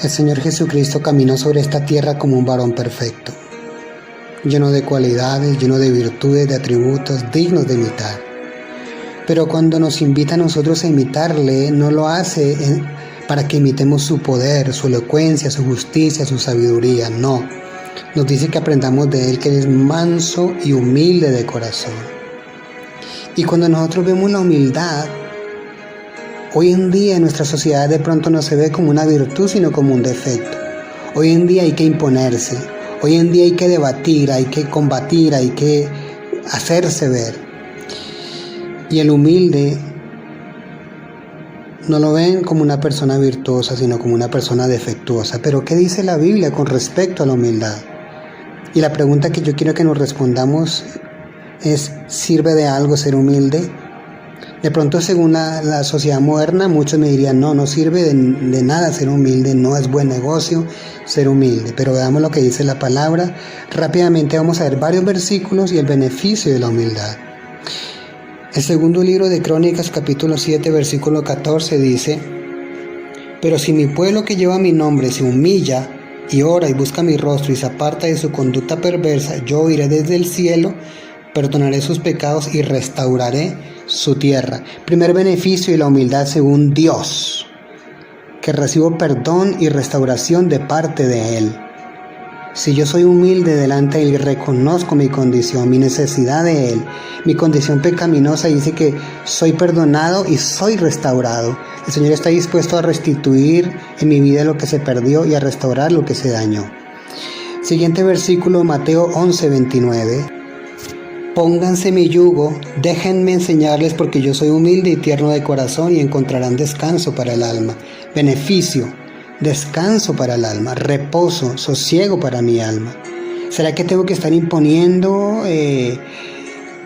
El Señor Jesucristo caminó sobre esta tierra como un varón perfecto, lleno de cualidades, lleno de virtudes, de atributos dignos de imitar. Pero cuando nos invita a nosotros a imitarle, no lo hace para que imitemos su poder, su elocuencia, su justicia, su sabiduría, no. Nos dice que aprendamos de Él, que Él es manso y humilde de corazón. Y cuando nosotros vemos la humildad, hoy en día en nuestra sociedad de pronto no se ve como una virtud, sino como un defecto. Hoy en día hay que imponerse, hoy en día hay que debatir, hay que combatir, hay que hacerse ver. Y el humilde no lo ven como una persona virtuosa, sino como una persona defectuosa. Pero ¿qué dice la Biblia con respecto a la humildad? Y la pregunta que yo quiero que nos respondamos es, ¿sirve de algo ser humilde? De pronto, según la sociedad moderna, muchos me dirían, no sirve de nada ser humilde, no es buen negocio ser humilde. Pero veamos lo que dice la palabra. Rápidamente vamos a ver varios versículos y el beneficio de la humildad. El segundo libro de Crónicas, capítulo 7, versículo 14 dice: pero si mi pueblo que lleva mi nombre se humilla y ora y busca mi rostro y se aparta de su conducta perversa, yo iré desde el cielo, perdonaré sus pecados y restauraré su tierra. Primer beneficio de la humildad según Dios, que recibo perdón y restauración de parte de Él. Si yo soy humilde delante de Él y reconozco mi condición, mi necesidad de Él, mi condición pecaminosa, dice que soy perdonado y soy restaurado. El Señor está dispuesto a restituir en mi vida lo que se perdió y a restaurar lo que se dañó. Siguiente versículo, Mateo 11:29. Pónganse mi yugo, déjenme enseñarles, porque yo soy humilde y tierno de corazón, y encontrarán descanso para el alma. Beneficio, descanso para el alma, reposo, sosiego para mi alma. ¿Será que tengo que estar imponiendo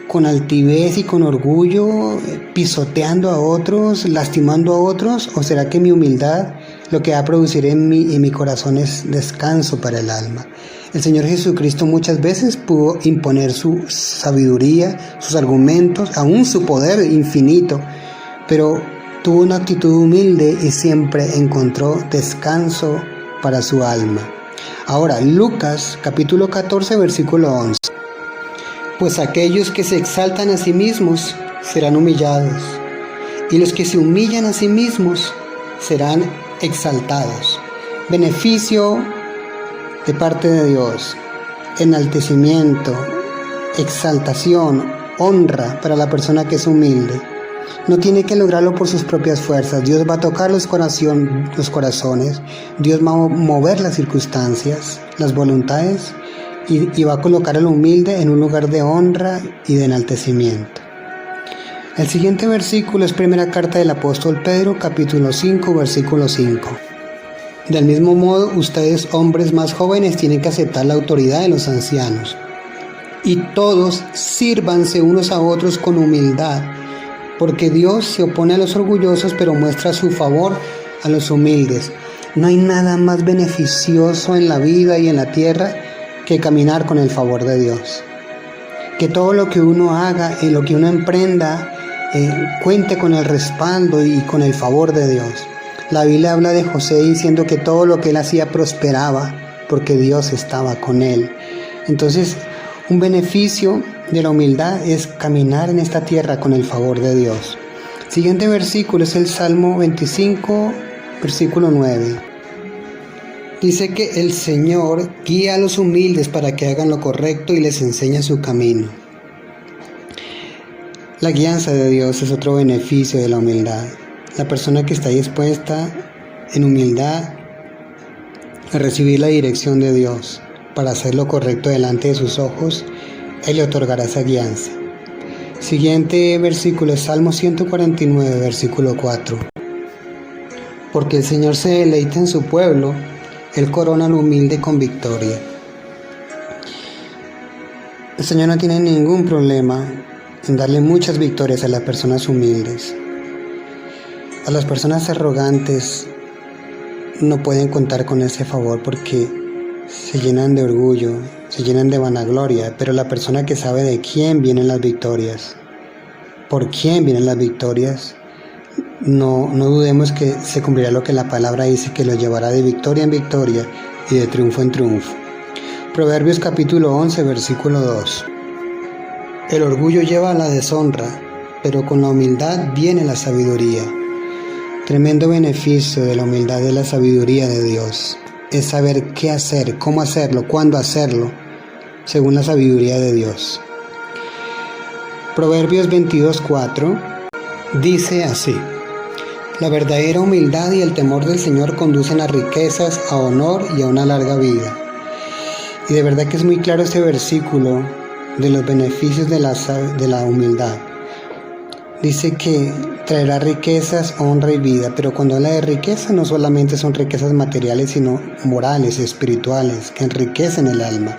con altivez y con orgullo, pisoteando a otros, lastimando a otros? ¿O será que mi humildad lo que va a producir en mi corazón es descanso para el alma? El Señor Jesucristo muchas veces pudo imponer su sabiduría, sus argumentos, aún su poder infinito, pero tuvo una actitud humilde y siempre encontró descanso para su alma. Ahora, Lucas capítulo 14, versículo 11. Pues aquellos que se exaltan a sí mismos serán humillados, y los que se humillan a sí mismos serán exaltados. Beneficio de parte de Dios, enaltecimiento, exaltación, honra para la persona que es humilde. No tiene que lograrlo por sus propias fuerzas. Dios va a tocar los corazones, Dios va a mover las circunstancias, las voluntades, y va a colocar al humilde en un lugar de honra y de enaltecimiento. El siguiente versículo es primera carta del apóstol Pedro, capítulo 5, versículo 5. Del mismo modo, ustedes, hombres más jóvenes, tienen que aceptar la autoridad de los ancianos. Y todos sírvanse unos a otros con humildad, porque Dios se opone a los orgullosos, pero muestra su favor a los humildes. No hay nada más beneficioso en la vida y en la tierra que caminar con el favor de Dios. Que todo lo que uno haga y lo que uno emprenda cuente con el respaldo y con el favor de Dios. La Biblia habla de José diciendo que todo lo que él hacía prosperaba porque Dios estaba con él. Entonces, un beneficio de la humildad es caminar en esta tierra con el favor de Dios. Siguiente versículo es el Salmo 25, versículo 9. Dice que el Señor guía a los humildes para que hagan lo correcto y les enseña su camino. La guianza de Dios es otro beneficio de la humildad. La persona que está dispuesta en humildad a recibir la dirección de Dios para hacer lo correcto delante de sus ojos, Él le otorgará esa guianza. Siguiente versículo es Salmo 149, versículo 4. Porque el Señor se deleita en su pueblo, Él corona al humilde con victoria. El Señor no tiene ningún problema en darle muchas victorias a las personas humildes. A las personas arrogantes no pueden contar con ese favor porque se llenan de orgullo, se llenan de vanagloria, pero la persona que sabe de quién vienen las victorias, por quién vienen las victorias, no dudemos que se cumplirá lo que la palabra dice, que lo llevará de victoria en victoria y de triunfo en triunfo. Proverbios capítulo 11, versículo 2. El orgullo lleva a la deshonra, pero con la humildad viene la sabiduría. Tremendo beneficio de la humildad de la sabiduría de Dios. Es saber qué hacer, cómo hacerlo, cuándo hacerlo, según la sabiduría de Dios. Proverbios 22:4 dice así: la verdadera humildad y el temor del Señor conducen a riquezas, a honor y a una larga vida. Y de verdad que es muy claro este versículo de los beneficios de la humildad. Dice que traerá riquezas, honra y vida, pero cuando habla de riqueza no solamente son riquezas materiales, sino morales, espirituales, que enriquecen el alma.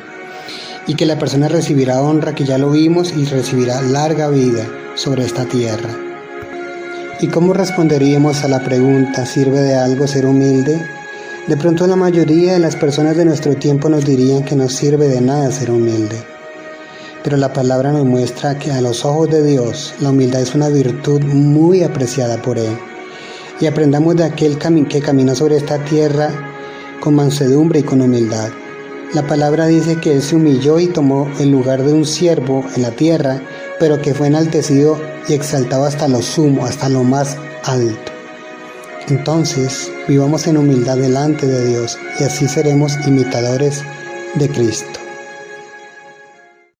Y que la persona recibirá honra, que ya lo vimos, y recibirá larga vida sobre esta tierra. ¿Y cómo responderíamos a la pregunta, ¿sirve de algo ser humilde? De pronto la mayoría de las personas de nuestro tiempo nos dirían que no sirve de nada ser humilde. Pero la palabra nos muestra que a los ojos de Dios la humildad es una virtud muy apreciada por Él. Y aprendamos de aquel que caminó sobre esta tierra con mansedumbre y con humildad. La palabra dice que Él se humilló y tomó el lugar de un siervo en la tierra, pero que fue enaltecido y exaltado hasta lo sumo, hasta lo más alto. Entonces, vivamos en humildad delante de Dios y así seremos imitadores de Cristo.